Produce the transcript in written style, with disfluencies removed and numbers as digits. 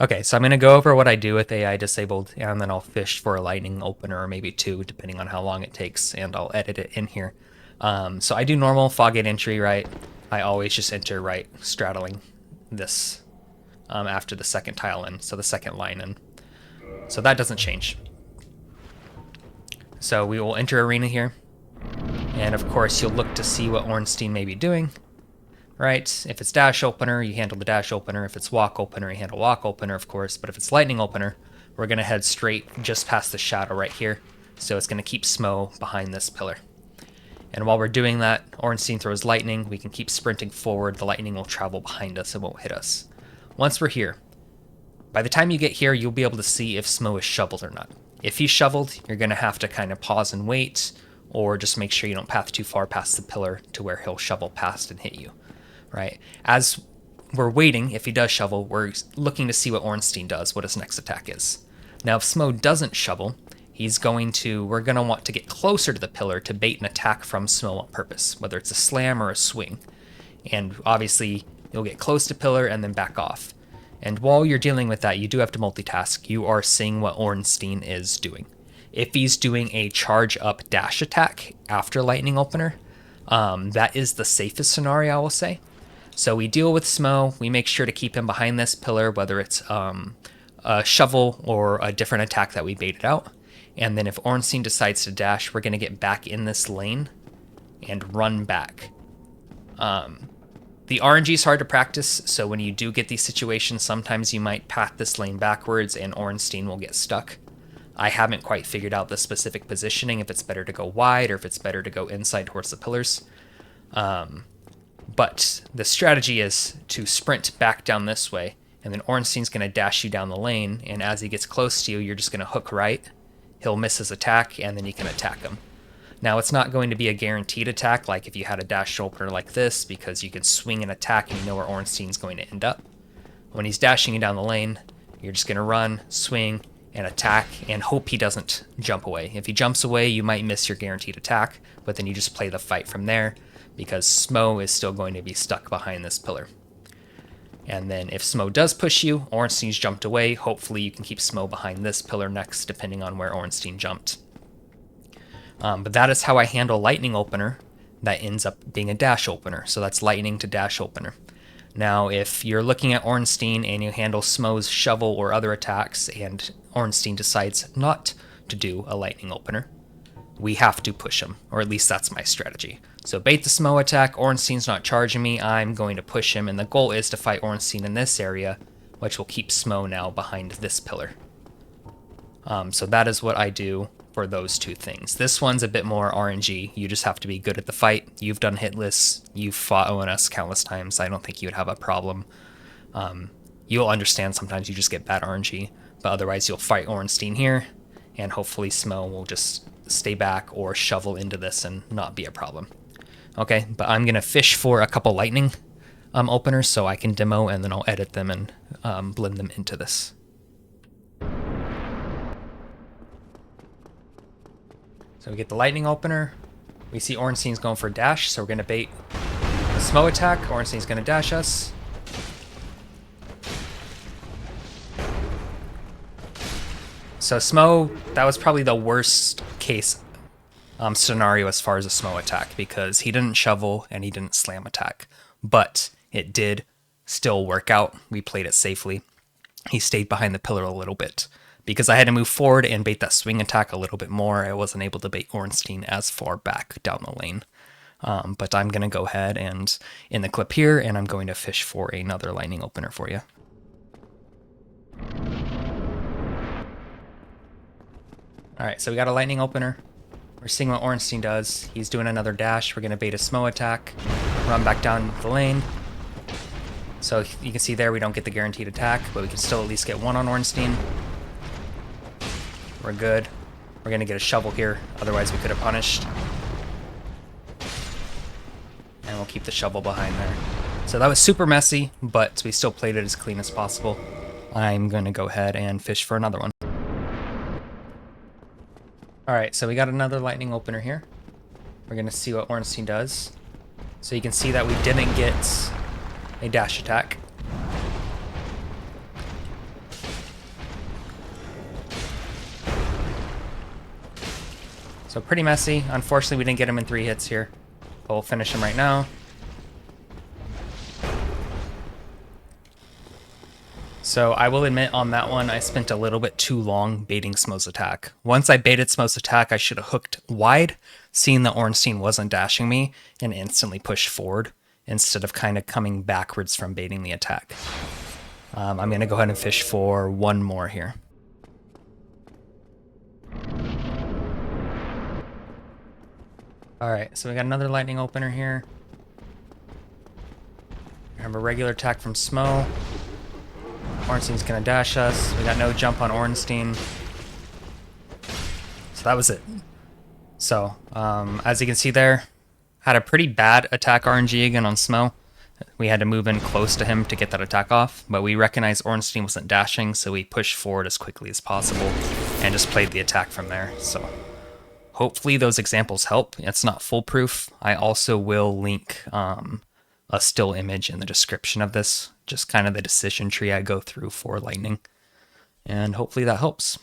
Okay, so I'm going to go over what I do with AI disabled, and then I'll fish for a lightning opener or maybe two, depending on how long it takes, and I'll edit it in here. So I do normal Foggate entry, right? I always just enter right, straddling this after the second tile in, so the second line in. So that doesn't change. So we will enter arena here, and of course you'll look to see what Ornstein may be doing. Right? If it's dash opener, you handle the dash opener. If it's walk opener, you handle walk opener, of course. But if it's lightning opener, we're going to head straight just past the shadow right here. So it's going to keep Smo behind this pillar. And while we're doing that, Ornstein throws lightning. We can keep sprinting forward. The lightning will travel behind us and won't hit us. Once we're here, by the time you get here, you'll be able to see if Smo is shoveled or not. If he's shoveled, you're going to have to kind of pause and wait, or just make sure you don't path too far past the pillar to where he'll shovel past and hit you. Right? As we're waiting, if he does shovel, we're looking to see what Ornstein does, what his next attack is. Now, if Smo doesn't shovel, we're going to want to get closer to the pillar to bait an attack from Smo on purpose, whether it's a slam or a swing. And obviously, you'll get close to pillar and then back off. And while you're dealing with that, you do have to multitask. You are seeing what Ornstein is doing. If he's doing a charge up dash attack after lightning opener, that is the safest scenario, I will say. So we deal with Smo, we make sure to keep him behind this pillar, whether it's a shovel or a different attack that we baited out. And then if Ornstein decides to dash, we're going to get back in this lane and run back. The RNG is hard to practice, so when you do get these situations, sometimes you might path this lane backwards and Ornstein will get stuck. I haven't quite figured out the specific positioning, if it's better to go wide or if it's better to go inside towards the pillars. But the strategy is to sprint back down this way, and then Ornstein's going to dash you down the lane, and as he gets close to you, you're just going to hook right. He'll miss his attack, and then you can attack him. Now, it's not going to be a guaranteed attack like if you had a dash opener like this, because you can swing an attack and you know where Ornstein's going to end up. When he's dashing you down the lane, you're just going to run, swing, and attack, and hope he doesn't jump away. If he jumps away, you might miss your guaranteed attack, but then you just play the fight from there, because Smo is still going to be stuck behind this pillar. And then if Smo does push you, Ornstein's jumped away, hopefully you can keep Smo behind this pillar next, depending on where Ornstein jumped. But that is how I handle lightning opener that ends up being a dash opener. So that's lightning to dash opener. Now, if you're looking at Ornstein and you handle Smo's shovel or other attacks and Ornstein decides not to do a lightning opener, we have to push him, or at least that's my strategy. So bait the Smo attack, Ornstein's not charging me, I'm going to push him, and the goal is to fight Ornstein in this area, which will keep Smo now behind this pillar. So that is what I do for those two things. This one's a bit more RNG. You just have to be good at the fight. You've done hit lists. You've fought ONS countless times. I don't think you would have a problem. You'll understand sometimes you just get bad RNG, but otherwise you'll fight Ornstein here, and hopefully Smo will just stay back or shovel into this and not be a problem. Okay, but I'm going to fish for a couple lightning openers so I can demo, and then I'll edit them and blend them into this. So we get the lightning opener. We see Ornstein's going for a dash, so we're going to bait a Smo attack. Ornstein's going to dash us. So Smo, that was probably the worst case scenario as far as a Smo attack, because he didn't shovel and he didn't slam attack. But it did still work out. We played it safely. He stayed behind the pillar a little bit. Because I had to move forward and bait that swing attack a little bit more, I wasn't able to bait Ornstein as far back down the lane. But I'm going to go ahead and in the clip here, and I'm going to fish for another lightning opener for you. Alright, so we got a lightning opener. We're seeing what Ornstein does. He's doing another dash. We're going to bait a Smo attack, run back down the lane. So you can see there we don't get the guaranteed attack, but we can still at least get one on Ornstein. We're good. We're going to get a shovel here, otherwise we could have punished. And we'll keep the shovel behind there. So that was super messy, but we still played it as clean as possible. I'm going to go ahead and fish for another one. Alright, so we got another lightning opener here. We're going to see what Ornstein does. So you can see that we didn't get a dash attack. So pretty messy. Unfortunately, we didn't get him in 3 hits here. But we'll finish him right now. So I will admit on that one, I spent a little bit too long baiting Smo's attack. Once I baited Smo's attack, I should have hooked wide, seeing that Ornstein wasn't dashing me, and instantly pushed forward instead of kind of coming backwards from baiting the attack. I'm going to go ahead and fish for one more here. Alright, so we got another lightning opener here. We have a regular attack from Smo. Ornstein's gonna dash us. We got no jump on Ornstein. So that was it. So, as you can see there, had a pretty bad attack RNG again on Smo. We had to move in close to him to get that attack off, but we recognized Ornstein wasn't dashing, so we pushed forward as quickly as possible and just played the attack from there. So hopefully those examples help. It's not foolproof. I also will link a still image in the description of this, just kind of the decision tree I go through for Lightning. And hopefully that helps.